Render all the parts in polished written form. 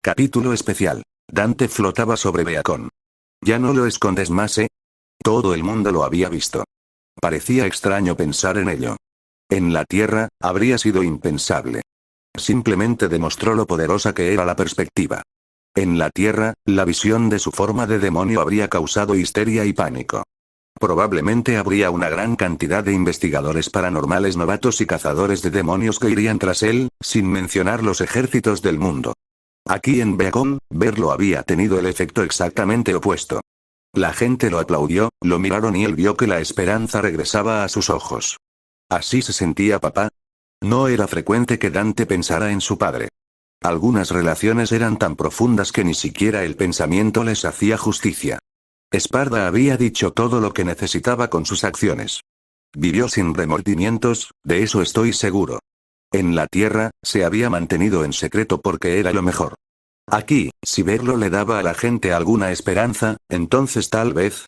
Capítulo especial. Dante flotaba sobre Beacon. Ya no lo escondes más, ¿eh? Todo el mundo lo había visto. Parecía extraño pensar en ello. En la Tierra, habría sido impensable. Simplemente demostró lo poderosa que era la perspectiva. En la Tierra, la visión de su forma de demonio habría causado histeria y pánico. Probablemente habría una gran cantidad de investigadores paranormales novatos y cazadores de demonios que irían tras él, sin mencionar los ejércitos del mundo. Aquí en Beacon, verlo había tenido el efecto exactamente opuesto. La gente lo aplaudió, lo miraron y él vio que la esperanza regresaba a sus ojos. ¿Así se sentía papá? No era frecuente que Dante pensara en su padre. Algunas relaciones eran tan profundas que ni siquiera el pensamiento les hacía justicia. Esparda había dicho todo lo que necesitaba con sus acciones. Vivió sin remordimientos, de eso estoy seguro. En la Tierra, se había mantenido en secreto porque era lo mejor. Aquí, si verlo le daba a la gente alguna esperanza, entonces tal vez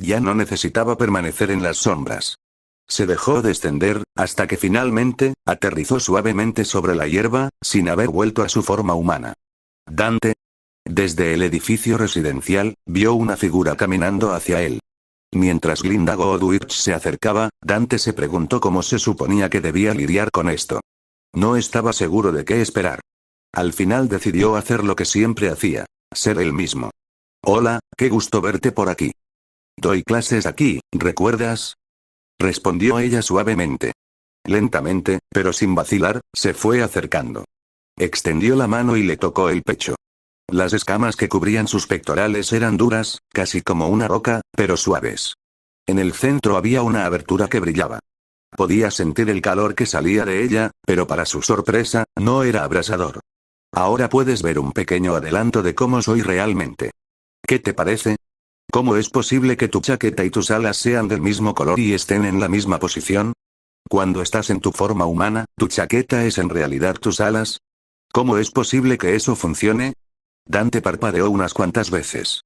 ya no necesitaba permanecer en las sombras. Se dejó descender, hasta que finalmente, aterrizó suavemente sobre la hierba, sin haber vuelto a su forma humana. Dante. Desde el edificio residencial, vio una figura caminando hacia él. Mientras Glinda Godwich se acercaba, Dante se preguntó cómo se suponía que debía lidiar con esto. No estaba seguro de qué esperar. Al final decidió hacer lo que siempre hacía, ser él mismo. Hola, qué gusto verte por aquí. Doy clases aquí, ¿recuerdas? Respondió ella suavemente. Lentamente, pero sin vacilar, se fue acercando. Extendió la mano y le tocó el pecho. Las escamas que cubrían sus pectorales eran duras, casi como una roca, pero suaves. En el centro había una abertura que brillaba. Podía sentir el calor que salía de ella, pero para su sorpresa, no era abrasador. Ahora puedes ver un pequeño adelanto de cómo soy realmente. ¿Qué te parece? ¿Cómo es posible que tu chaqueta y tus alas sean del mismo color y estén en la misma posición? Cuando estás en tu forma humana, ¿tu chaqueta es en realidad tus alas? ¿Cómo es posible que eso funcione? Dante parpadeó unas cuantas veces.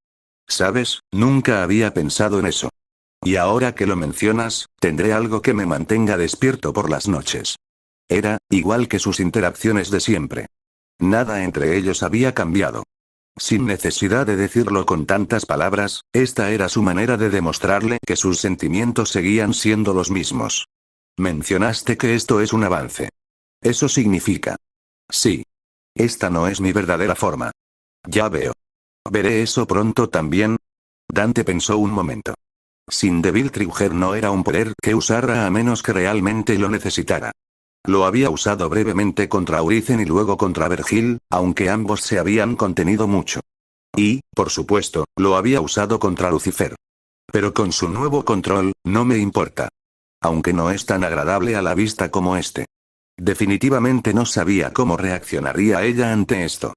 ¿Sabes? Nunca había pensado en eso. Y ahora que lo mencionas, tendré algo que me mantenga despierto por las noches. Era, igual que sus interacciones de siempre. Nada entre ellos había cambiado. Sin necesidad de decirlo con tantas palabras, esta era su manera de demostrarle que sus sentimientos seguían siendo los mismos. Mencionaste que esto es un avance. Eso significa. Sí. Esta no es mi verdadera forma. Ya veo. ¿Veré eso pronto también? Dante pensó un momento. Sin Devil Trigger no era un poder que usara a menos que realmente lo necesitara. Lo había usado brevemente contra Auricen y luego contra Vergil, aunque ambos se habían contenido mucho. Y, por supuesto, lo había usado contra Lucifer. Pero con su nuevo control, no me importa. Aunque no es tan agradable a la vista como este. Definitivamente no sabía cómo reaccionaría ella ante esto.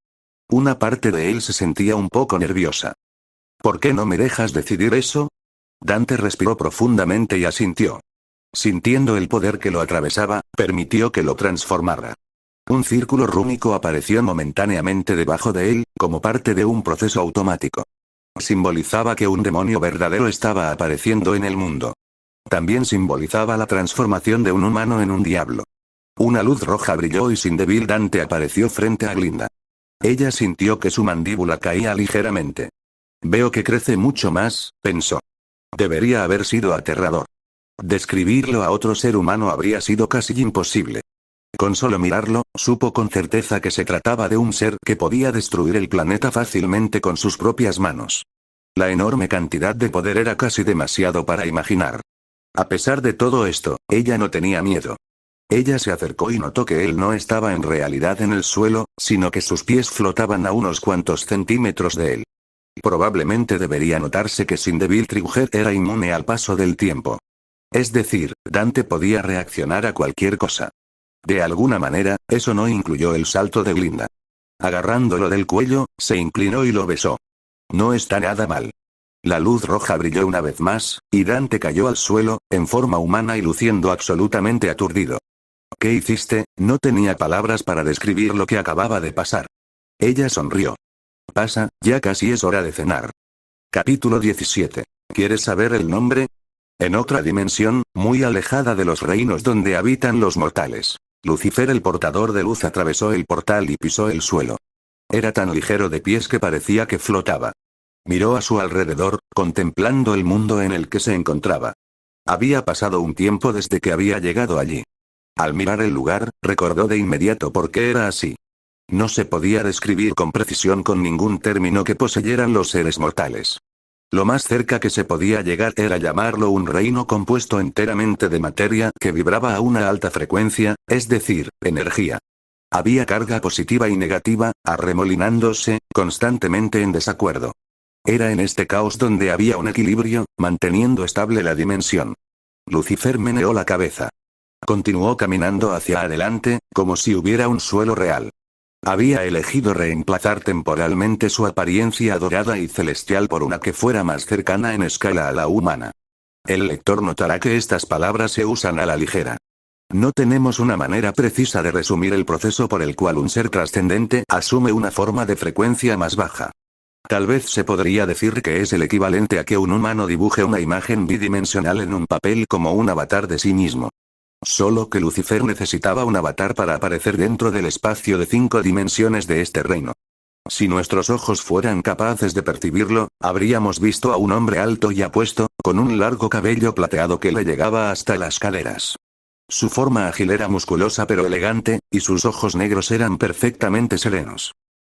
Una parte de él se sentía un poco nerviosa. ¿Por qué no me dejas decidir eso? Dante respiró profundamente y asintió. Sintiendo el poder que lo atravesaba, permitió que lo transformara. Un círculo rúnico apareció momentáneamente debajo de él, como parte de un proceso automático. Simbolizaba que un demonio verdadero estaba apareciendo en el mundo. También simbolizaba la transformación de un humano en un diablo. Una luz roja brilló y sin débil Dante apareció frente a Glinda. Ella sintió que su mandíbula caía ligeramente. Veo que crece mucho más, pensó. Debería haber sido aterrador. Describirlo a otro ser humano habría sido casi imposible. Con solo mirarlo, supo con certeza que se trataba de un ser que podía destruir el planeta fácilmente con sus propias manos. La enorme cantidad de poder era casi demasiado para imaginar. A pesar de todo esto, ella no tenía miedo. Ella se acercó y notó que él no estaba en realidad en el suelo, sino que sus pies flotaban a unos cuantos centímetros de él. Probablemente debería notarse que sin Devil Trigger era inmune al paso del tiempo. Es decir, Dante podía reaccionar a cualquier cosa. De alguna manera, eso no incluyó el salto de Glinda. Agarrándolo del cuello, se inclinó y lo besó. No está nada mal. La luz roja brilló una vez más, y Dante cayó al suelo, en forma humana y luciendo absolutamente aturdido. ¿Qué hiciste? No tenía palabras para describir lo que acababa de pasar. Ella sonrió. Pasa, ya casi es hora de cenar. Capítulo 17. ¿Quieres saber el nombre? En otra dimensión, muy alejada de los reinos donde habitan los mortales, Lucifer el portador de luz atravesó el portal y pisó el suelo. Era tan ligero de pies que parecía que flotaba. Miró a su alrededor, contemplando el mundo en el que se encontraba. Había pasado un tiempo desde que había llegado allí. Al mirar el lugar, recordó de inmediato por qué era así. No se podía describir con precisión con ningún término que poseyeran los seres mortales. Lo más cerca que se podía llegar era llamarlo un reino compuesto enteramente de materia que vibraba a una alta frecuencia, es decir, energía. Había carga positiva y negativa, arremolinándose, constantemente en desacuerdo. Era en este caos donde había un equilibrio, manteniendo estable la dimensión. Lucifer meneó la cabeza. Continuó caminando hacia adelante, como si hubiera un suelo real. Había elegido reemplazar temporalmente su apariencia dorada y celestial por una que fuera más cercana en escala a la humana. El lector notará que estas palabras se usan a la ligera. No tenemos una manera precisa de resumir el proceso por el cual un ser trascendente asume una forma de frecuencia más baja. Tal vez se podría decir que es el equivalente a que un humano dibuje una imagen bidimensional en un papel como un avatar de sí mismo. Solo que Lucifer necesitaba un avatar para aparecer dentro del espacio de 5 dimensiones de este reino. Si nuestros ojos fueran capaces de percibirlo, habríamos visto a un hombre alto y apuesto, con un largo cabello plateado que le llegaba hasta las caderas. Su forma ágil era musculosa pero elegante, y sus ojos negros eran perfectamente serenos.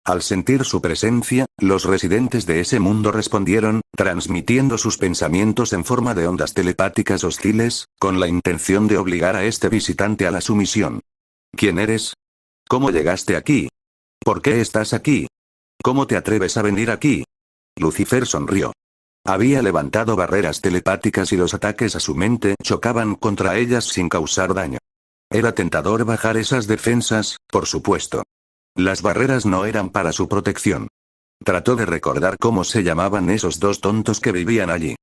Al sentir su presencia, los residentes de ese mundo respondieron, transmitiendo sus pensamientos en forma de ondas telepáticas hostiles, con la intención de obligar a este visitante a la sumisión. ¿Quién eres? ¿Cómo llegaste aquí? ¿Por qué estás aquí? ¿Cómo te atreves a venir aquí? Lucifer sonrió. Había levantado barreras telepáticas y los ataques a su mente chocaban contra ellas sin causar daño. Era tentador bajar esas defensas, por supuesto. Las barreras no eran para su protección. Trató de recordar cómo se llamaban esos dos tontos que vivían allí.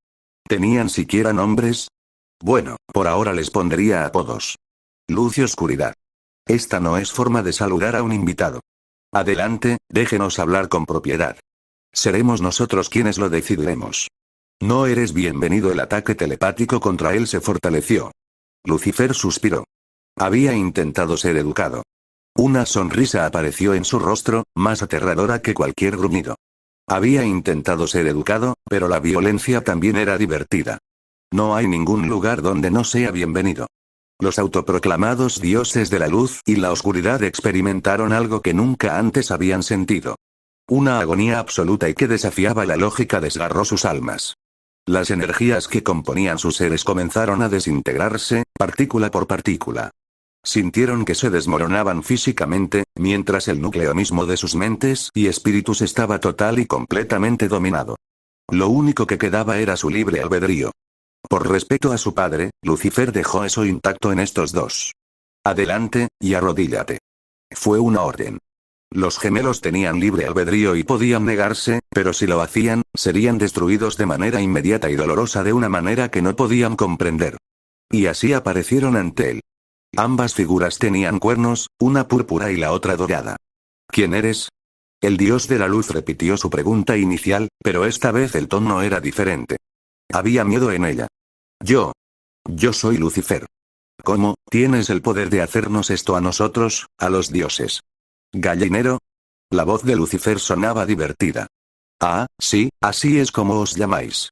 ¿Tenían siquiera nombres? Bueno, por ahora les pondría apodos. Luz y oscuridad. Esta no es forma de saludar a un invitado. Adelante, déjenos hablar con propiedad. Seremos nosotros quienes lo decidiremos. No eres bienvenido. El ataque telepático contra él se fortaleció. Lucifer suspiró. Había intentado ser educado. Una sonrisa apareció en su rostro, más aterradora que cualquier gruñido. Había intentado ser educado, pero la violencia también era divertida. No hay ningún lugar donde no sea bienvenido. Los autoproclamados dioses de la luz y la oscuridad experimentaron algo que nunca antes habían sentido. Una agonía absoluta y que desafiaba la lógica desgarró sus almas. Las energías que componían sus seres comenzaron a desintegrarse, partícula por partícula. Sintieron que se desmoronaban físicamente, mientras el núcleo mismo de sus mentes y espíritus estaba total y completamente dominado. Lo único que quedaba era su libre albedrío. Por respeto a su padre, Lucifer dejó eso intacto en estos dos. Adelante, y arrodíllate. Fue una orden. Los gemelos tenían libre albedrío y podían negarse, pero si lo hacían, serían destruidos de manera inmediata y dolorosa de una manera que no podían comprender. Y así aparecieron ante él. Ambas figuras tenían cuernos, una púrpura y la otra dorada. ¿Quién eres? El dios de la luz repitió su pregunta inicial, pero esta vez el tono era diferente. Había miedo en ella. Yo soy Lucifer. ¿Cómo tienes el poder de hacernos esto a nosotros, a los dioses? ¿Gallinero? La voz de Lucifer sonaba divertida. Ah, sí, así es como os llamáis.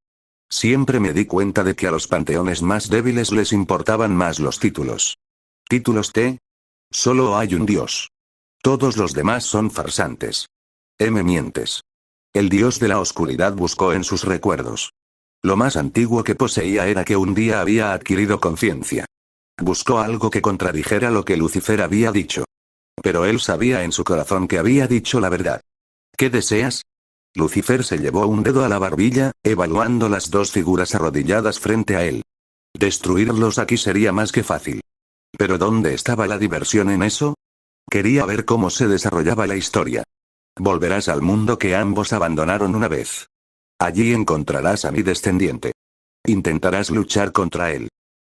Siempre me di cuenta de que a los panteones más débiles les importaban más los títulos. ¿Títulos T? Solo hay un dios. Todos los demás son farsantes. Me mientes. El dios de la oscuridad buscó en sus recuerdos. Lo más antiguo que poseía era que un día había adquirido conciencia. Buscó algo que contradijera lo que Lucifer había dicho. Pero él sabía en su corazón que había dicho la verdad. ¿Qué deseas? Lucifer se llevó un dedo a la barbilla, evaluando las dos figuras arrodilladas frente a él. Destruirlos aquí sería más que fácil. ¿Pero dónde estaba la diversión en eso? Quería ver cómo se desarrollaba la historia. Volverás al mundo que ambos abandonaron una vez. Allí encontrarás a mi descendiente. Intentarás luchar contra él.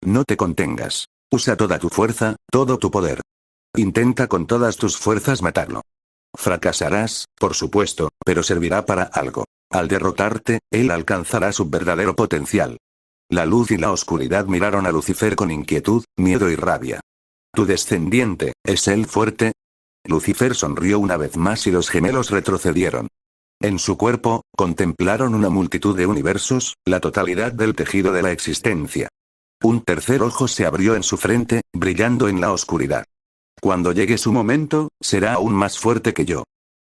No te contengas. Usa toda tu fuerza, todo tu poder. Intenta con todas tus fuerzas matarlo. Fracasarás, por supuesto, pero servirá para algo. Al derrotarte, él alcanzará su verdadero potencial. La luz y la oscuridad miraron a Lucifer con inquietud, miedo y rabia. ¿Tu descendiente, es él fuerte? Lucifer sonrió una vez más y los gemelos retrocedieron. En su cuerpo, contemplaron una multitud de universos, la totalidad del tejido de la existencia. Un tercer ojo se abrió en su frente, brillando en la oscuridad. Cuando llegue su momento, será aún más fuerte que yo.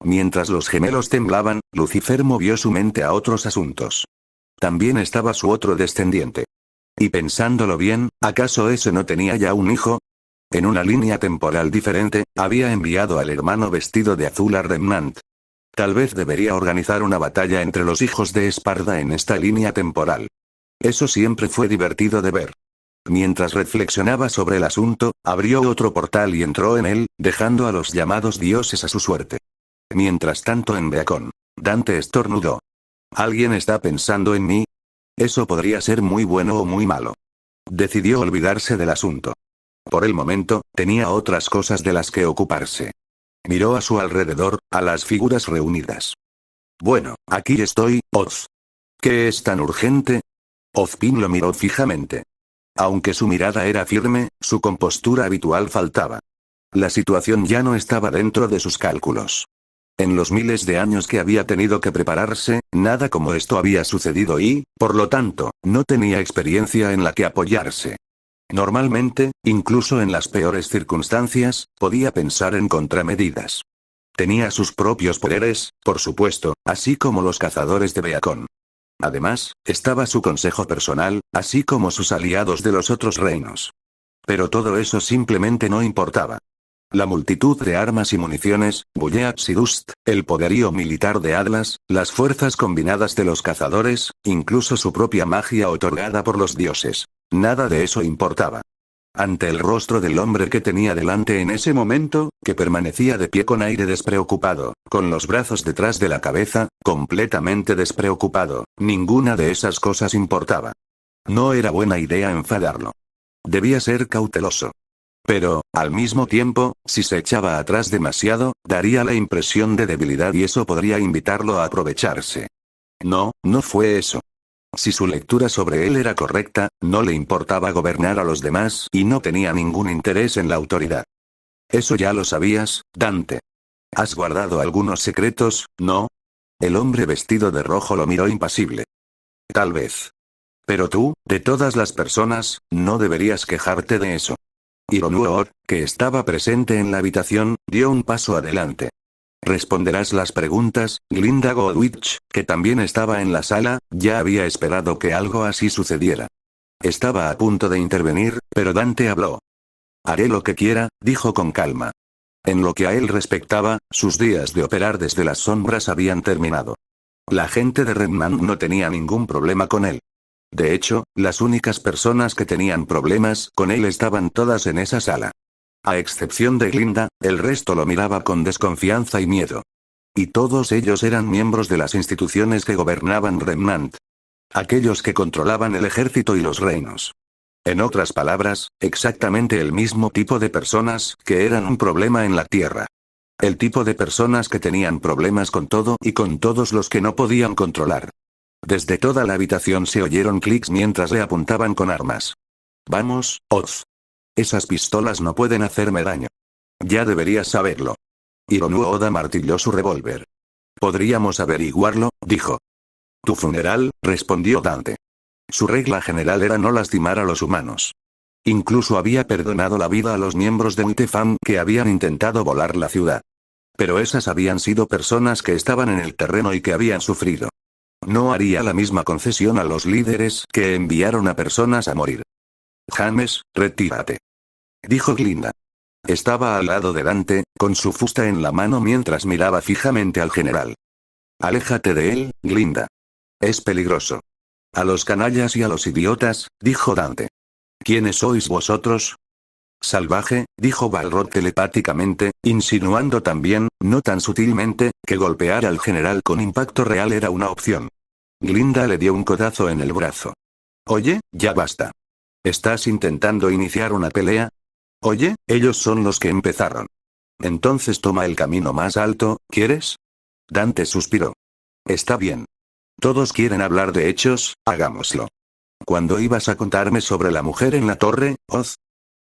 Mientras los gemelos temblaban, Lucifer movió su mente a otros asuntos. También estaba su otro descendiente. Y pensándolo bien, ¿acaso ese no tenía ya un hijo? En una línea temporal diferente, había enviado al hermano vestido de azul a Remnant. Tal vez debería organizar una batalla entre los hijos de Esparda en esta línea temporal. Eso siempre fue divertido de ver. Mientras reflexionaba sobre el asunto, abrió otro portal y entró en él, dejando a los llamados dioses a su suerte. Mientras tanto en Beacon, Dante estornudó. ¿Alguien está pensando en mí? Eso podría ser muy bueno o muy malo. Decidió olvidarse del asunto. Por el momento, tenía otras cosas de las que ocuparse. Miró a su alrededor, a las figuras reunidas. Bueno, aquí estoy, Oz. ¿Qué es tan urgente? Ozpin lo miró fijamente. Aunque su mirada era firme, su compostura habitual faltaba. La situación ya no estaba dentro de sus cálculos. En los miles de años que había tenido que prepararse, nada como esto había sucedido y, por lo tanto, no tenía experiencia en la que apoyarse. Normalmente, incluso en las peores circunstancias, podía pensar en contramedidas. Tenía sus propios poderes, por supuesto, así como los cazadores de Beacon. Además, estaba su consejo personal, así como sus aliados de los otros reinos. Pero todo eso simplemente no importaba. La multitud de armas y municiones, Bullets y Dust, el poderío militar de Atlas, las fuerzas combinadas de los cazadores, incluso su propia magia otorgada por los dioses. Nada de eso importaba. Ante el rostro del hombre que tenía delante en ese momento, que permanecía de pie con aire despreocupado, con los brazos detrás de la cabeza, completamente despreocupado, ninguna de esas cosas importaba. No era buena idea enfadarlo. Debía ser cauteloso. Pero, al mismo tiempo, si se echaba atrás demasiado, daría la impresión de debilidad y eso podría invitarlo a aprovecharse. No, no fue eso. Si su lectura sobre él era correcta, no le importaba gobernar a los demás y no tenía ningún interés en la autoridad. Eso ya lo sabías, Dante. ¿Has guardado algunos secretos, no? El hombre vestido de rojo lo miró impasible. Tal vez. Pero tú, de todas las personas, no deberías quejarte de eso. Ironuor, que estaba presente en la habitación, dio un paso adelante. ¿Responderás las preguntas? Glinda Godwich, que también estaba en la sala, ya había esperado que algo así sucediera. Estaba a punto de intervenir, pero Dante habló. Haré lo que quiera, dijo con calma. En lo que a él respectaba, sus días de operar desde las sombras habían terminado. La gente de Remnant no tenía ningún problema con él. De hecho, las únicas personas que tenían problemas con él estaban todas en esa sala. A excepción de Glinda, el resto lo miraba con desconfianza y miedo. Y todos ellos eran miembros de las instituciones que gobernaban Remnant. Aquellos que controlaban el ejército y los reinos. En otras palabras, exactamente el mismo tipo de personas que eran un problema en la Tierra. El tipo de personas que tenían problemas con todo y con todos los que no podían controlar. Desde toda la habitación se oyeron clics mientras le apuntaban con armas. Vamos, Oz. Esas pistolas no pueden hacerme daño. Ya deberías saberlo. Hironu Oda martilló su revólver. Podríamos averiguarlo, dijo. Tu funeral, respondió Dante. Su regla general era no lastimar a los humanos. Incluso había perdonado la vida a los miembros de Uitefam que habían intentado volar la ciudad. Pero esas habían sido personas que estaban en el terreno y que habían sufrido. No haría la misma concesión a los líderes que enviaron a personas a morir. James, retírate. Dijo Glinda. Estaba al lado de Dante, con su fusta en la mano mientras miraba fijamente al general. Aléjate de él, Glinda. Es peligroso. A los canallas y a los idiotas, dijo Dante. ¿Quiénes sois vosotros? Salvaje, dijo Balrog telepáticamente, insinuando también, no tan sutilmente, que golpear al general con impacto real era una opción. Glinda le dio un codazo en el brazo. Oye, ya basta. ¿Estás intentando iniciar una pelea? Oye, ellos son los que empezaron. Entonces toma el camino más alto, ¿quieres? Dante suspiró. Está bien. Todos quieren hablar de hechos, hagámoslo. ¿Cuándo ibas a contarme sobre la mujer en la torre, Oz?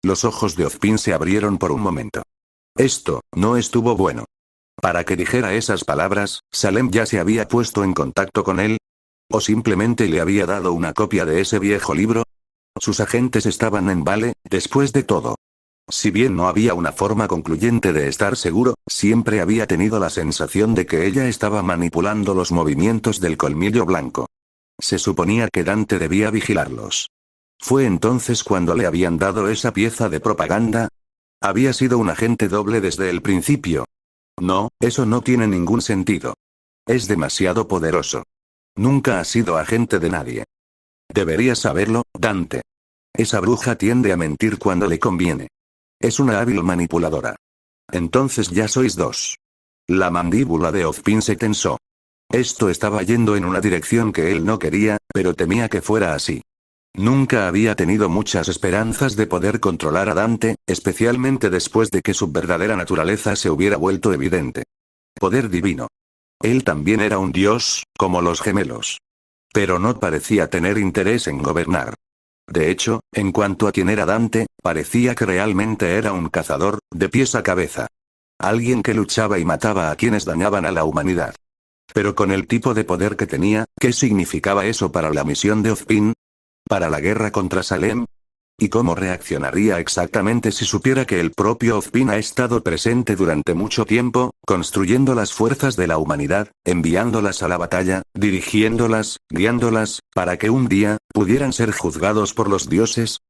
Los ojos de Ozpin se abrieron por un momento. Esto no estuvo bueno. Para que dijera esas palabras, Salem ya se había puesto en contacto con él. ¿O simplemente le había dado una copia de ese viejo libro? Sus agentes estaban en Vale, después de todo. Si bien no había una forma concluyente de estar seguro, siempre había tenido la sensación de que ella estaba manipulando los movimientos del colmillo blanco. Se suponía que Dante debía vigilarlos. Fue entonces cuando le habían dado esa pieza de propaganda. Había sido un agente doble desde el principio. No, eso no tiene ningún sentido. Es demasiado poderoso. Nunca ha sido agente de nadie. Deberías saberlo, Dante. Esa bruja tiende a mentir cuando le conviene. Es una hábil manipuladora. Entonces ya sois dos. La mandíbula de Ozpin se tensó. Esto estaba yendo en una dirección que él no quería, pero temía que fuera así. Nunca había tenido muchas esperanzas de poder controlar a Dante, especialmente después de que su verdadera naturaleza se hubiera vuelto evidente. Poder divino. Él también era un dios, como los gemelos. Pero no parecía tener interés en gobernar. De hecho, en cuanto a quién era Dante, parecía que realmente era un cazador, de pies a cabeza. Alguien que luchaba y mataba a quienes dañaban a la humanidad. Pero con el tipo de poder que tenía, ¿qué significaba eso para la misión de Ozpin? ¿Para la guerra contra Salem? ¿Y cómo reaccionaría exactamente si supiera que el propio Ozpin ha estado presente durante mucho tiempo, construyendo las fuerzas de la humanidad, enviándolas a la batalla, dirigiéndolas, guiándolas, para que un día, pudieran ser juzgados por los dioses?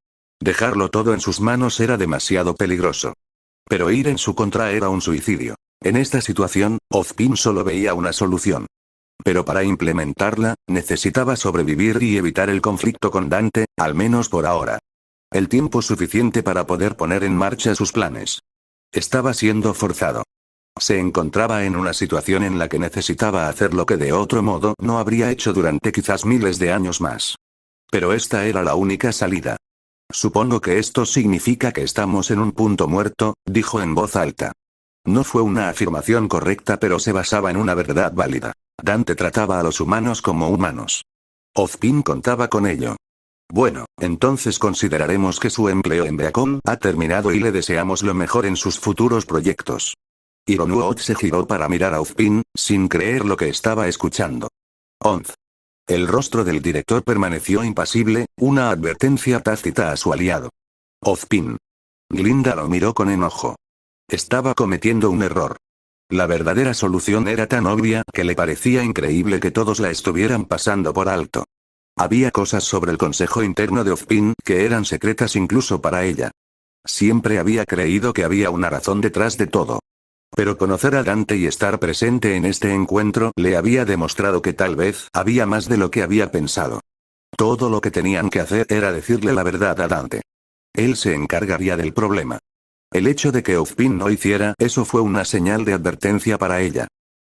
Dejarlo todo en sus manos era demasiado peligroso. Pero ir en su contra era un suicidio. En esta situación, Ozpin solo veía una solución. Pero para implementarla, necesitaba sobrevivir y evitar el conflicto con Dante, al menos por ahora. El tiempo suficiente para poder poner en marcha sus planes. Estaba siendo forzado. Se encontraba en una situación en la que necesitaba hacer lo que de otro modo no habría hecho durante quizás miles de años más. Pero esta era la única salida. Supongo que esto significa que estamos en un punto muerto, dijo en voz alta. No fue una afirmación correcta, pero se basaba en una verdad válida. Dante trataba a los humanos como humanos. Ozpin contaba con ello. Bueno, entonces consideraremos que su empleo en Beacon ha terminado y le deseamos lo mejor en sus futuros proyectos. Ironuot se giró para mirar a Ozpin, sin creer lo que estaba escuchando. Onz. El rostro del director permaneció impasible, una advertencia tácita a su aliado. Ozpin. Glinda lo miró con enojo. Estaba cometiendo un error. La verdadera solución era tan obvia que le parecía increíble que todos la estuvieran pasando por alto. Había cosas sobre el consejo interno de Ozpin que eran secretas incluso para ella. Siempre había creído que había una razón detrás de todo. Pero conocer a Dante y estar presente en este encuentro le había demostrado que tal vez había más de lo que había pensado. Todo lo que tenían que hacer era decirle la verdad a Dante. Él se encargaría del problema. El hecho de que Ozpin no hiciera eso fue una señal de advertencia para ella.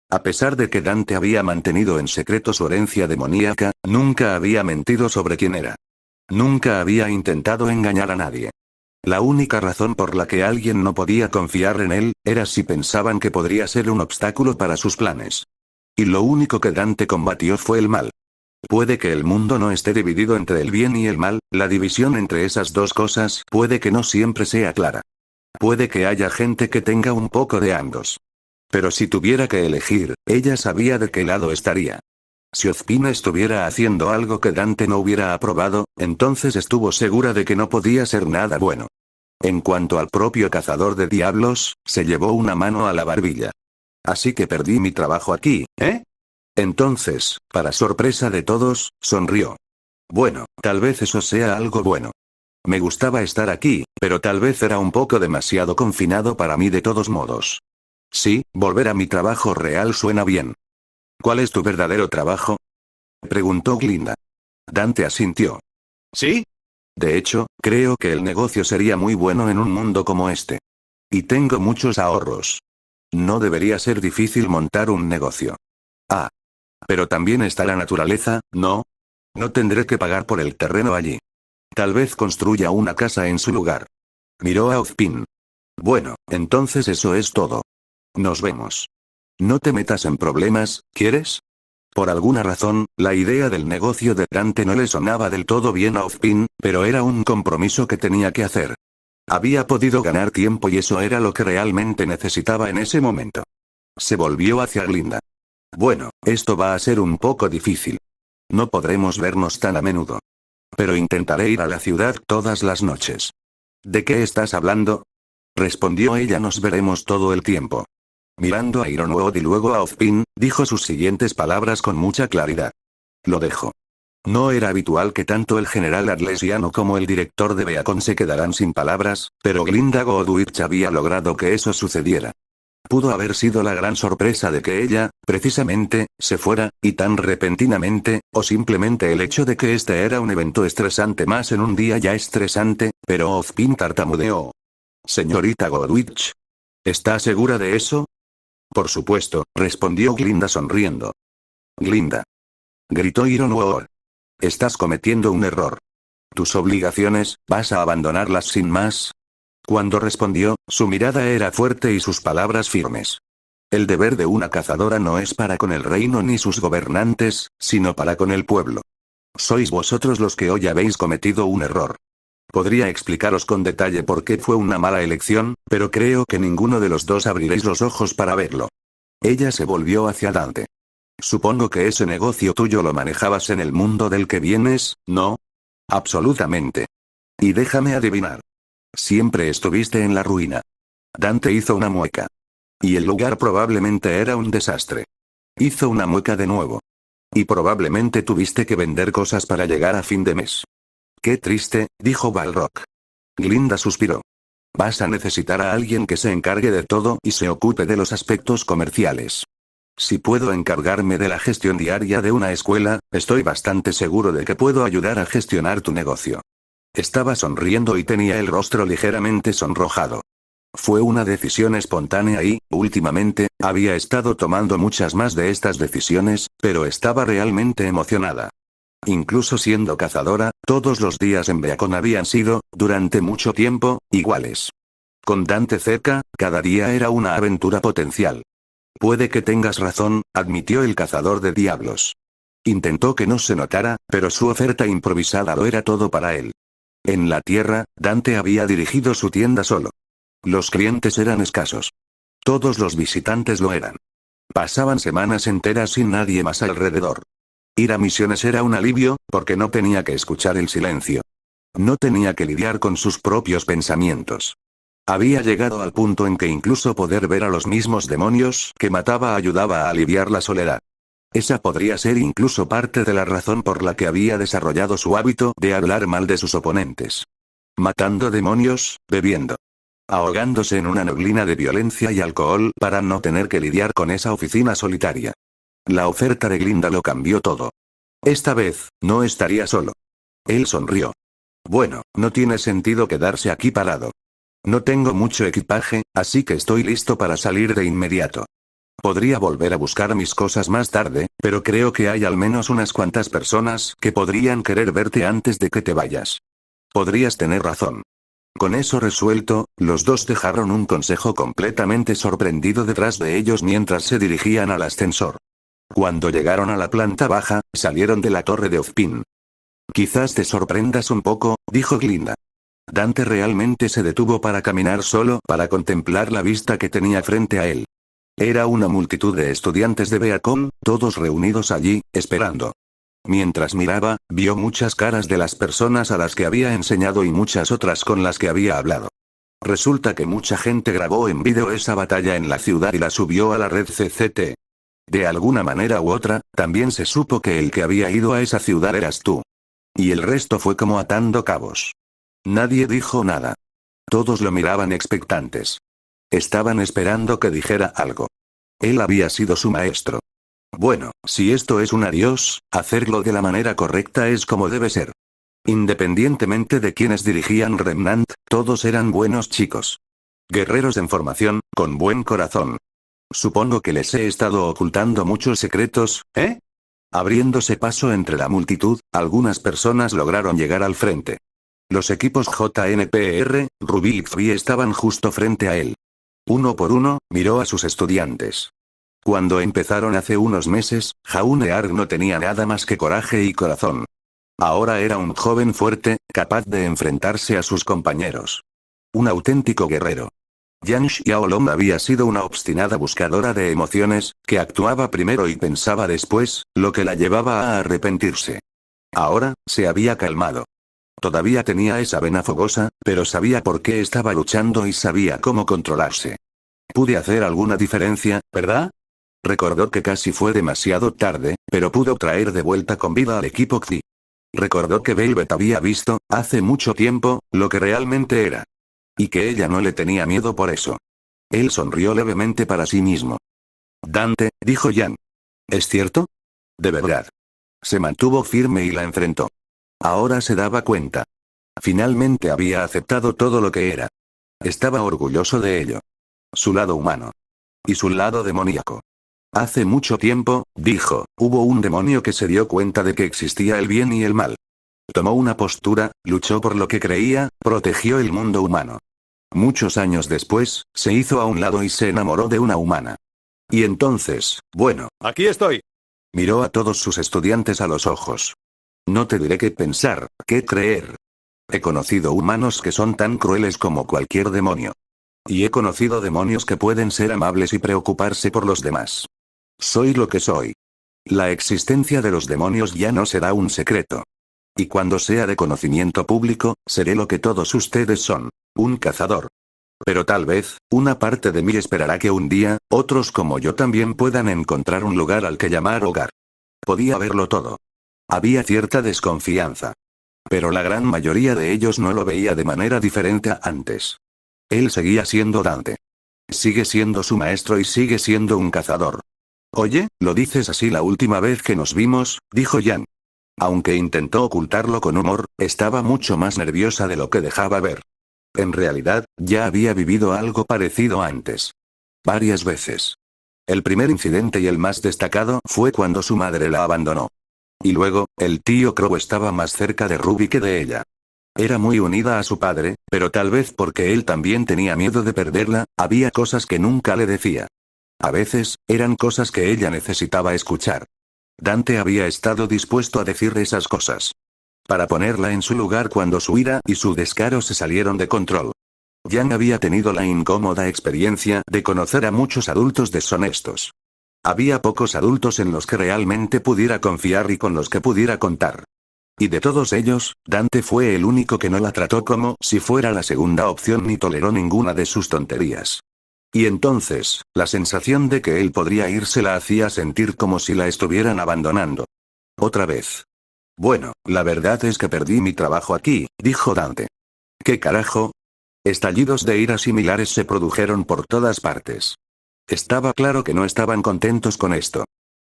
A pesar de que Dante había mantenido en secreto su herencia demoníaca, nunca había mentido sobre quién era. Nunca había intentado engañar a nadie. La única razón por la que alguien no podía confiar en él, era si pensaban que podría ser un obstáculo para sus planes. Y lo único que Dante combatió fue el mal. Puede que el mundo no esté dividido entre el bien y el mal, la división entre esas dos cosas puede que no siempre sea clara. Puede que haya gente que tenga un poco de ambos. Pero si tuviera que elegir, ella sabía de qué lado estaría. Si Ozpin estuviera haciendo algo que Dante no hubiera aprobado, entonces estuvo segura de que no podía ser nada bueno. En cuanto al propio cazador de diablos, se llevó una mano a la barbilla. Así que perdí mi trabajo aquí, ¿eh? Entonces, para sorpresa de todos, sonrió. Bueno, tal vez eso sea algo bueno. Me gustaba estar aquí, pero tal vez era un poco demasiado confinado para mí de todos modos. Sí, volver a mi trabajo real suena bien. ¿Cuál es tu verdadero trabajo? Preguntó Glinda. Dante asintió. ¿Sí? De hecho, creo que el negocio sería muy bueno en un mundo como este. Y tengo muchos ahorros. No debería ser difícil montar un negocio. Ah. Pero también está la naturaleza, ¿no? No tendré que pagar por el terreno allí. Tal vez construya una casa en su lugar. Miró a Ozpin. Bueno, entonces eso es todo. Nos vemos. No te metas en problemas, ¿quieres? Por alguna razón, la idea del negocio de Dante no le sonaba del todo bien a Ozpin, pero era un compromiso que tenía que hacer. Había podido ganar tiempo y eso era lo que realmente necesitaba en ese momento. Se volvió hacia Glinda. Bueno, esto va a ser un poco difícil. No podremos vernos tan a menudo. Pero intentaré ir a la ciudad todas las noches. ¿De qué estás hablando? Respondió ella. Nos veremos todo el tiempo. Mirando a Ironwood y luego a Ozpin, dijo sus siguientes palabras con mucha claridad. Lo dejo. No era habitual que tanto el general Arlesiano como el director de Beacon se quedaran sin palabras, pero Glinda Godwich había logrado que eso sucediera. Pudo haber sido la gran sorpresa de que ella, precisamente, se fuera, y tan repentinamente, o simplemente el hecho de que este era un evento estresante más en un día ya estresante, pero Ozpin tartamudeó. Señorita Godwich. ¿Está segura de eso? Por supuesto, respondió Glinda sonriendo. Glinda. Gritó Ironwood. Estás cometiendo un error. Tus obligaciones, ¿vas a abandonarlas sin más? Cuando respondió, su mirada era fuerte y sus palabras firmes. El deber de una cazadora no es para con el reino ni sus gobernantes, sino para con el pueblo. Sois vosotros los que hoy habéis cometido un error. Podría explicaros con detalle por qué fue una mala elección, pero creo que ninguno de los dos abriréis los ojos para verlo. Ella se volvió hacia Dante. Supongo que ese negocio tuyo lo manejabas en el mundo del que vienes, ¿no? Absolutamente. Y déjame adivinar. Siempre estuviste en la ruina. Dante hizo una mueca. Y el lugar probablemente era un desastre. Hizo una mueca de nuevo. Y probablemente tuviste que vender cosas para llegar a fin de mes. Qué triste, dijo Balrog. Glinda suspiró. Vas a necesitar a alguien que se encargue de todo y se ocupe de los aspectos comerciales. Si puedo encargarme de la gestión diaria de una escuela, estoy bastante seguro de que puedo ayudar a gestionar tu negocio. Estaba sonriendo y tenía el rostro ligeramente sonrojado. Fue una decisión espontánea y, últimamente, había estado tomando muchas más de estas decisiones, pero estaba realmente emocionada. Incluso siendo cazadora, todos los días en Beacon habían sido, durante mucho tiempo, iguales. Con Dante cerca, cada día era una aventura potencial. Puede que tengas razón, admitió el cazador de diablos. Intentó que no se notara, pero su oferta improvisada lo era todo para él. En la tierra, Dante había dirigido su tienda solo. Los clientes eran escasos. Todos los visitantes lo eran. Pasaban semanas enteras sin nadie más alrededor. Ir a misiones era un alivio, porque no tenía que escuchar el silencio. No tenía que lidiar con sus propios pensamientos. Había llegado al punto en que incluso poder ver a los mismos demonios que mataba ayudaba a aliviar la soledad. Esa podría ser incluso parte de la razón por la que había desarrollado su hábito de hablar mal de sus oponentes. Matando demonios, bebiendo. Ahogándose en una neblina de violencia y alcohol para no tener que lidiar con esa oficina solitaria. La oferta de Glinda lo cambió todo. Esta vez, no estaría solo. Él sonrió. Bueno, no tiene sentido quedarse aquí parado. No tengo mucho equipaje, así que estoy listo para salir de inmediato. Podría volver a buscar mis cosas más tarde, pero creo que hay al menos unas cuantas personas que podrían querer verte antes de que te vayas. Podrías tener razón. Con eso resuelto, los dos dejaron un consejo completamente sorprendido detrás de ellos mientras se dirigían al ascensor. Cuando llegaron a la planta baja, salieron de la torre de Ozpin. Quizás te sorprendas un poco, dijo Glinda. Dante realmente se detuvo para caminar solo para contemplar la vista que tenía frente a él. Era una multitud de estudiantes de Beacon, todos reunidos allí, esperando. Mientras miraba, vio muchas caras de las personas a las que había enseñado y muchas otras con las que había hablado. Resulta que mucha gente grabó en vídeo esa batalla en la ciudad y la subió a la red CCT. De alguna manera u otra, también se supo que el que había ido a esa ciudad eras tú. Y el resto fue como atando cabos. Nadie dijo nada. Todos lo miraban expectantes. Estaban esperando que dijera algo. Él había sido su maestro. Bueno, si esto es un adiós, hacerlo de la manera correcta es como debe ser. Independientemente de quienes dirigían Remnant, todos eran buenos chicos. Guerreros en formación, con buen corazón. Supongo que les he estado ocultando muchos secretos, ¿eh? Abriéndose paso entre la multitud, algunas personas lograron llegar al frente. Los equipos JNPR, Ruby y Free estaban justo frente a él. Uno por uno, miró a sus estudiantes. Cuando empezaron hace unos meses, Jaunearg no tenía nada más que coraje y corazón. Ahora era un joven fuerte, capaz de enfrentarse a sus compañeros. Un auténtico guerrero. Yang Xiaolong había sido una obstinada buscadora de emociones, que actuaba primero y pensaba después, lo que la llevaba a arrepentirse. Ahora, se había calmado. Todavía tenía esa vena fogosa, pero sabía por qué estaba luchando y sabía cómo controlarse. Pude hacer alguna diferencia, ¿verdad? Recordó que casi fue demasiado tarde, pero pudo traer de vuelta con vida al equipo Xi. Recordó que Velvet había visto, hace mucho tiempo, lo que realmente era. Y que ella no le tenía miedo por eso. Él sonrió levemente para sí mismo. Dante, dijo Yang. ¿Es cierto? De verdad. Se mantuvo firme y la enfrentó. Ahora se daba cuenta. Finalmente había aceptado todo lo que era. Estaba orgulloso de ello. Su lado humano. Y su lado demoníaco. Hace mucho tiempo, dijo, hubo un demonio que se dio cuenta de que existía el bien y el mal. Tomó una postura, luchó por lo que creía, protegió el mundo humano. Muchos años después, se hizo a un lado y se enamoró de una humana. Y entonces, bueno, aquí estoy. Miró a todos sus estudiantes a los ojos. No te diré qué pensar, qué creer. He conocido humanos que son tan crueles como cualquier demonio. Y he conocido demonios que pueden ser amables y preocuparse por los demás. Soy lo que soy. La existencia de los demonios ya no será un secreto. Y cuando sea de conocimiento público, seré lo que todos ustedes son, un cazador. Pero tal vez, una parte de mí esperará que un día, otros como yo también puedan encontrar un lugar al que llamar hogar. Podía verlo todo. Había cierta desconfianza. Pero la gran mayoría de ellos no lo veía de manera diferente a antes. Él seguía siendo Dante. Sigue siendo su maestro y sigue siendo un cazador. Oye, ¿lo dices así la última vez que nos vimos?, dijo Yang. Aunque intentó ocultarlo con humor, estaba mucho más nerviosa de lo que dejaba ver. En realidad, ya había vivido algo parecido antes. Varias veces. El primer incidente y el más destacado fue cuando su madre la abandonó. Y luego, el tío Crow estaba más cerca de Ruby que de ella. Era muy unida a su padre, pero tal vez porque él también tenía miedo de perderla, había cosas que nunca le decía. A veces, eran cosas que ella necesitaba escuchar. Dante había estado dispuesto a decir esas cosas. Para ponerla en su lugar cuando su ira y su descaro se salieron de control. Yang había tenido la incómoda experiencia de conocer a muchos adultos deshonestos. Había pocos adultos en los que realmente pudiera confiar y con los que pudiera contar. Y de todos ellos, Dante fue el único que no la trató como si fuera la segunda opción ni toleró ninguna de sus tonterías. Y entonces, la sensación de que él podría irse la hacía sentir como si la estuvieran abandonando. Otra vez. Bueno, la verdad es que perdí mi trabajo aquí, dijo Dante. ¿Qué carajo? Estallidos de ira similares se produjeron por todas partes. Estaba claro que no estaban contentos con esto.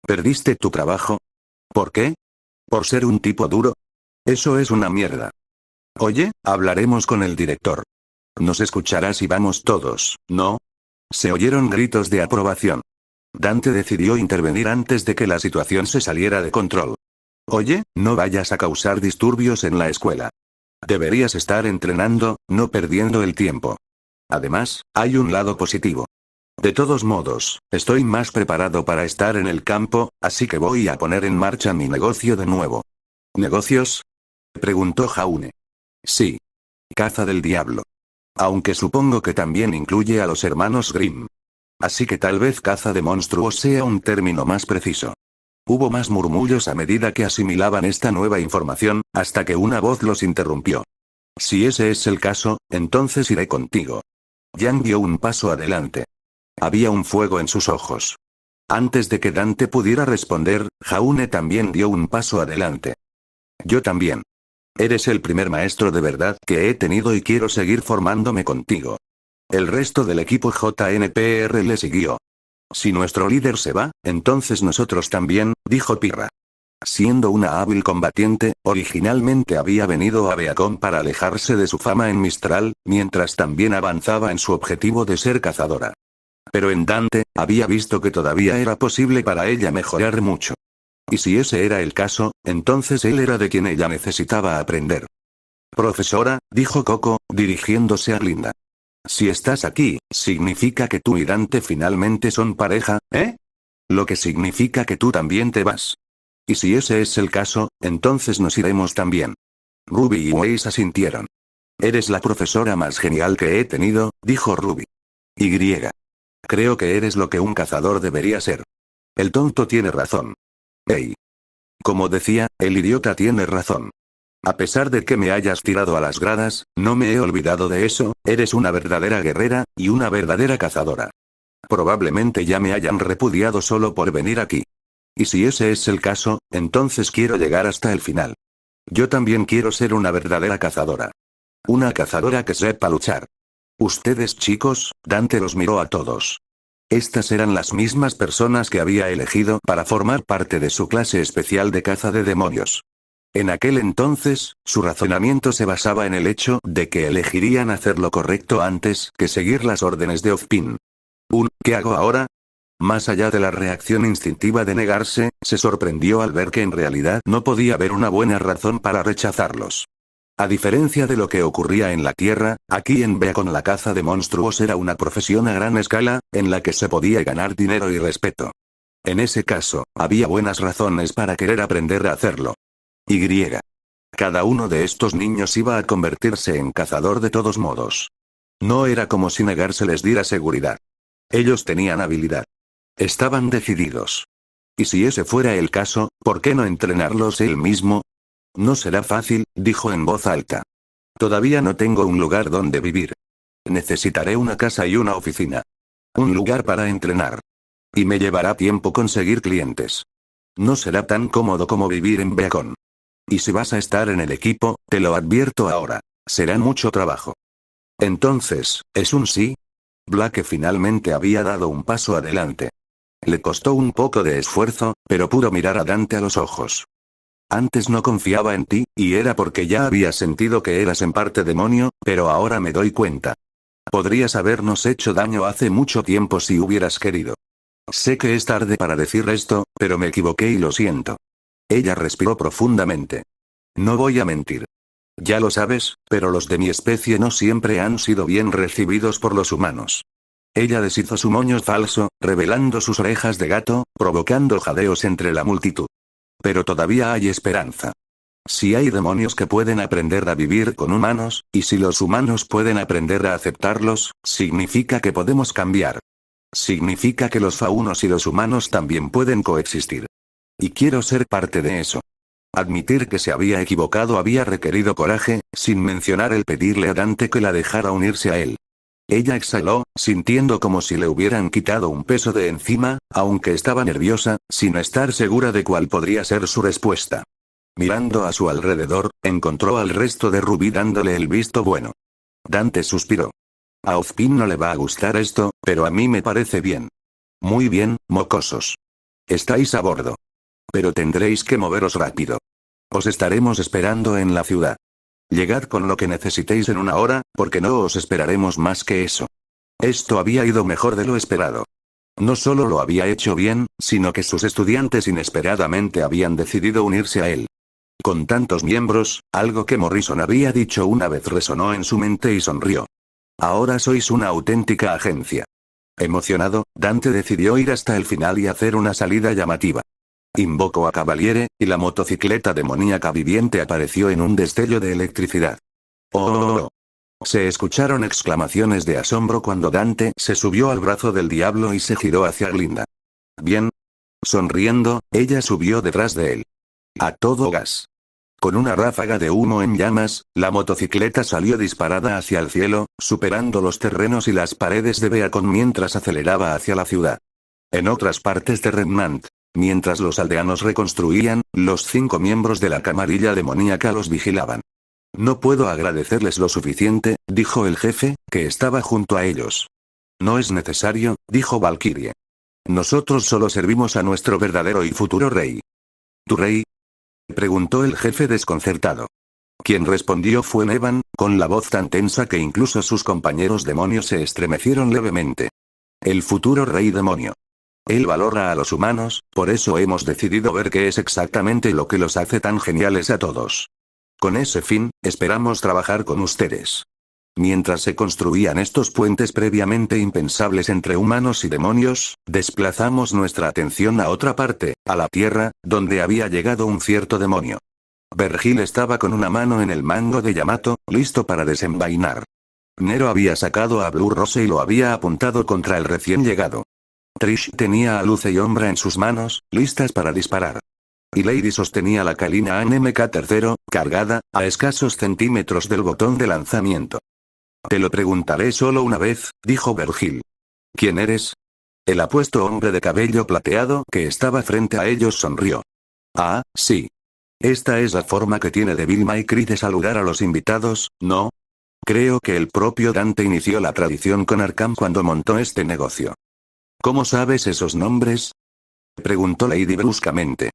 ¿Perdiste tu trabajo? ¿Por qué? ¿Por ser un tipo duro? Eso es una mierda. Oye, hablaremos con el director. Nos escuchará si vamos todos, ¿no? Se oyeron gritos de aprobación. Dante decidió intervenir antes de que la situación se saliera de control. Oye, no vayas a causar disturbios en la escuela. Deberías estar entrenando, no perdiendo el tiempo. Además, hay un lado positivo. De todos modos, estoy más preparado para estar en el campo, así que voy a poner en marcha mi negocio de nuevo. ¿Negocios?, preguntó Jaune. Sí. Caza del diablo. Aunque supongo que también incluye a los hermanos Grimm. Así que tal vez caza de monstruos sea un término más preciso. Hubo más murmullos a medida que asimilaban esta nueva información, hasta que una voz los interrumpió. Si ese es el caso, entonces iré contigo. Yang dio un paso adelante. Había un fuego en sus ojos. Antes de que Dante pudiera responder, Jaune también dio un paso adelante. Yo también. Eres el primer maestro de verdad que he tenido y quiero seguir formándome contigo. El resto del equipo JNPR le siguió. Si nuestro líder se va, entonces nosotros también, dijo Pirra. Siendo una hábil combatiente, originalmente había venido a Beacon para alejarse de su fama en Mistral, mientras también avanzaba en su objetivo de ser cazadora. Pero en Dante, había visto que todavía era posible para ella mejorar mucho. Y si ese era el caso, entonces él era de quien ella necesitaba aprender. Profesora, dijo Coco, dirigiéndose a Glinda. Si estás aquí, significa que tú y Dante finalmente son pareja, ¿eh? Lo que significa que tú también te vas. Y si ese es el caso, entonces nos iremos también. Ruby y Weiss asintieron. Eres la profesora más genial que he tenido, dijo Ruby. Y. Creo que eres lo que un cazador debería ser. El tonto tiene razón. Hey. Como decía, el idiota tiene razón. A pesar de que me hayas tirado a las gradas, no me he olvidado de eso, eres una verdadera guerrera, y una verdadera cazadora. Probablemente ya me hayan repudiado solo por venir aquí. Y si ese es el caso, entonces quiero llegar hasta el final. Yo también quiero ser una verdadera cazadora. Una cazadora que sepa luchar. Ustedes chicos, Dante los miró a todos. Estas eran las mismas personas que había elegido para formar parte de su clase especial de caza de demonios. En aquel entonces, su razonamiento se basaba en el hecho de que elegirían hacer lo correcto antes que seguir las órdenes de Ozpin. ¿Qué hago ahora? Más allá de la reacción instintiva de negarse, se sorprendió al ver que en realidad no podía haber una buena razón para rechazarlos. A diferencia de lo que ocurría en la Tierra, aquí en Beacon la caza de monstruos era una profesión a gran escala, en la que se podía ganar dinero y respeto. En ese caso, había buenas razones para querer aprender a hacerlo. Y. Cada uno de estos niños iba a convertirse en cazador de todos modos. No era como si negarse les diera seguridad. Ellos tenían habilidad. Estaban decididos. Y si ese fuera el caso, ¿por qué no entrenarlos él mismo? No será fácil, dijo en voz alta. Todavía no tengo un lugar donde vivir. Necesitaré una casa y una oficina. Un lugar para entrenar. Y me llevará tiempo conseguir clientes. No será tan cómodo como vivir en Beacon. Y si vas a estar en el equipo, te lo advierto ahora, será mucho trabajo. Entonces, ¿es un sí? Blake finalmente había dado un paso adelante. Le costó un poco de esfuerzo, pero pudo mirar a Dante a los ojos. Antes no confiaba en ti, y era porque ya había sentido que eras en parte demonio, pero ahora me doy cuenta. Podrías habernos hecho daño hace mucho tiempo si hubieras querido. Sé que es tarde para decir esto, pero me equivoqué y lo siento. Ella respiró profundamente. No voy a mentir. Ya lo sabes, pero los de mi especie no siempre han sido bien recibidos por los humanos. Ella deshizo su moño falso, revelando sus orejas de gato, provocando jadeos entre la multitud. Pero todavía hay esperanza. Si hay demonios que pueden aprender a vivir con humanos, y si los humanos pueden aprender a aceptarlos, significa que podemos cambiar. Significa que los faunos y los humanos también pueden coexistir. Y quiero ser parte de eso. Admitir que se había equivocado había requerido coraje, sin mencionar el pedirle a Dante que la dejara unirse a él. Ella exhaló, sintiendo como si le hubieran quitado un peso de encima, aunque estaba nerviosa, sin estar segura de cuál podría ser su respuesta. Mirando a su alrededor, encontró al resto de Ruby dándole el visto bueno. Dante suspiró. A Ozpin no le va a gustar esto, pero a mí me parece bien. Muy bien, mocosos. Estáis a bordo. Pero tendréis que moveros rápido. Os estaremos esperando en la ciudad. Llegad con lo que necesitéis en una hora, porque no os esperaremos más que eso. Esto había ido mejor de lo esperado. No solo lo había hecho bien, sino que sus estudiantes inesperadamente habían decidido unirse a él. Con tantos miembros, algo que Morrison había dicho una vez resonó en su mente y sonrió. Ahora sois una auténtica agencia. Emocionado, Dante decidió ir hasta el final y hacer una salida llamativa. Invocó a Cavaliere, y la motocicleta demoníaca viviente apareció en un destello de electricidad. ¡Oh! Se escucharon exclamaciones de asombro cuando Dante se subió al brazo del diablo y se giró hacia Glinda. Bien. Sonriendo, ella subió detrás de él. A todo gas. Con una ráfaga de humo en llamas, la motocicleta salió disparada hacia el cielo, superando los terrenos y las paredes de Beacon mientras aceleraba hacia la ciudad. En otras partes de Remnant, mientras los aldeanos reconstruían, los 5 miembros de la camarilla demoníaca los vigilaban. No puedo agradecerles lo suficiente, dijo el jefe, que estaba junto a ellos. No es necesario, dijo Valkyrie. Nosotros solo servimos a nuestro verdadero y futuro rey. ¿Tu rey? Preguntó el jefe desconcertado. Quien respondió fue Nevan, con la voz tan tensa que incluso sus compañeros demonios se estremecieron levemente. El futuro rey demonio. Él valora a los humanos, por eso hemos decidido ver qué es exactamente lo que los hace tan geniales a todos. Con ese fin, esperamos trabajar con ustedes. Mientras se construían estos puentes previamente impensables entre humanos y demonios, desplazamos nuestra atención a otra parte, a la Tierra, donde había llegado un cierto demonio. Vergil estaba con una mano en el mango de Yamato, listo para desenvainar. Nero había sacado a Blue Rose y lo había apuntado contra el recién llegado. Trish tenía a Luce y Ombra en sus manos, listas para disparar. Y Lady sostenía la Kalina ANMK-3, cargada, a escasos centímetros del botón de lanzamiento. Te lo preguntaré solo una vez, dijo Vergil. ¿Quién eres? El apuesto hombre de cabello plateado que estaba frente a ellos sonrió. Ah, sí. Esta es la forma que tiene Devil May Cry de saludar a los invitados, ¿no? Creo que el propio Dante inició la tradición con Arkham cuando montó este negocio. ¿Cómo sabes esos nombres? Preguntó Lady bruscamente.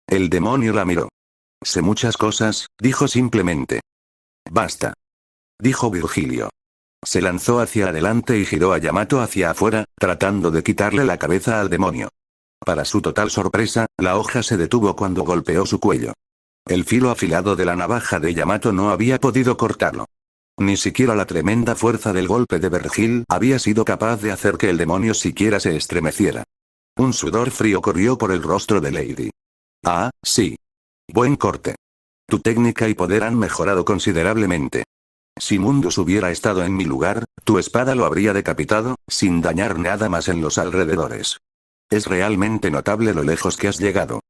El demonio la miró. Sé muchas cosas, dijo simplemente. Basta. Dijo Virgilio. Se lanzó hacia adelante y giró a Yamato hacia afuera, tratando de quitarle la cabeza al demonio. Para su total sorpresa, la hoja se detuvo cuando golpeó su cuello. El filo afilado de la navaja de Yamato no había podido cortarlo. Ni siquiera la tremenda fuerza del golpe de Vergil había sido capaz de hacer que el demonio siquiera se estremeciera. Un sudor frío corrió por el rostro de Lady. Ah, sí. Buen corte. Tu técnica y poder han mejorado considerablemente. Si Mundus hubiera estado en mi lugar, tu espada lo habría decapitado, sin dañar nada más en los alrededores. Es realmente notable lo lejos que has llegado.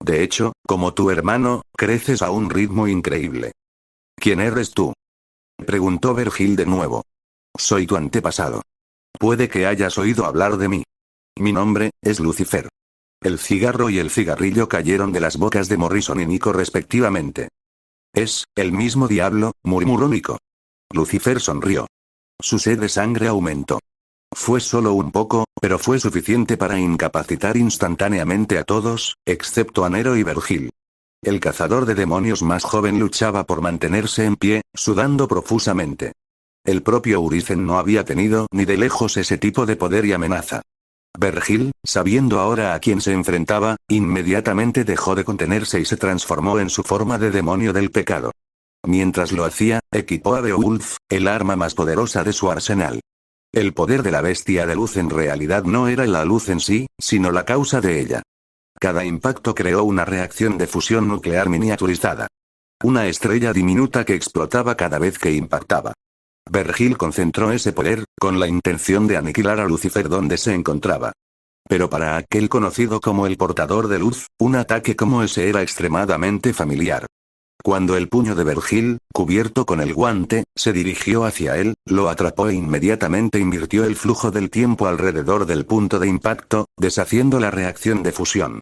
De hecho, como tu hermano, creces a un ritmo increíble. ¿Quién eres tú? Preguntó Vergil de nuevo. Soy tu antepasado. Puede que hayas oído hablar de mí. Mi nombre es Lucifer. El cigarro y el cigarrillo cayeron de las bocas de Morrison y Nico respectivamente. Es el mismo diablo, murmuró Nico. Lucifer sonrió. Su sed de sangre aumentó. Fue solo un poco, pero fue suficiente para incapacitar instantáneamente a todos, excepto a Nero y Vergil. El cazador de demonios más joven luchaba por mantenerse en pie, sudando profusamente. El propio Urizen no había tenido ni de lejos ese tipo de poder y amenaza. Vergil, sabiendo ahora a quién se enfrentaba, inmediatamente dejó de contenerse y se transformó en su forma de demonio del pecado. Mientras lo hacía, equipó a Beowulf, el arma más poderosa de su arsenal. El poder de la bestia de luz en realidad no era la luz en sí, sino la causa de ella. Cada impacto creó una reacción de fusión nuclear miniaturizada. Una estrella diminuta que explotaba cada vez que impactaba. Vergil concentró ese poder, con la intención de aniquilar a Lucifer donde se encontraba. Pero para aquel conocido como el portador de luz, un ataque como ese era extremadamente familiar. Cuando el puño de Vergil, cubierto con el guante, se dirigió hacia él, lo atrapó e inmediatamente invirtió el flujo del tiempo alrededor del punto de impacto, deshaciendo la reacción de fusión.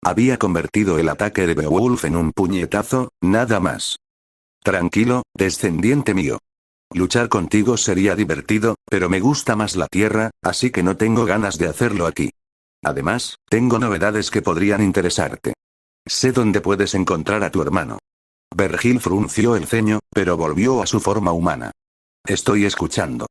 Había convertido el ataque de Beowulf en un puñetazo, nada más. Tranquilo, descendiente mío. Luchar contigo sería divertido, pero me gusta más la tierra, así que no tengo ganas de hacerlo aquí. Además, tengo novedades que podrían interesarte. Sé dónde puedes encontrar a tu hermano. Vergil frunció el ceño, pero volvió a su forma humana. Estoy escuchando.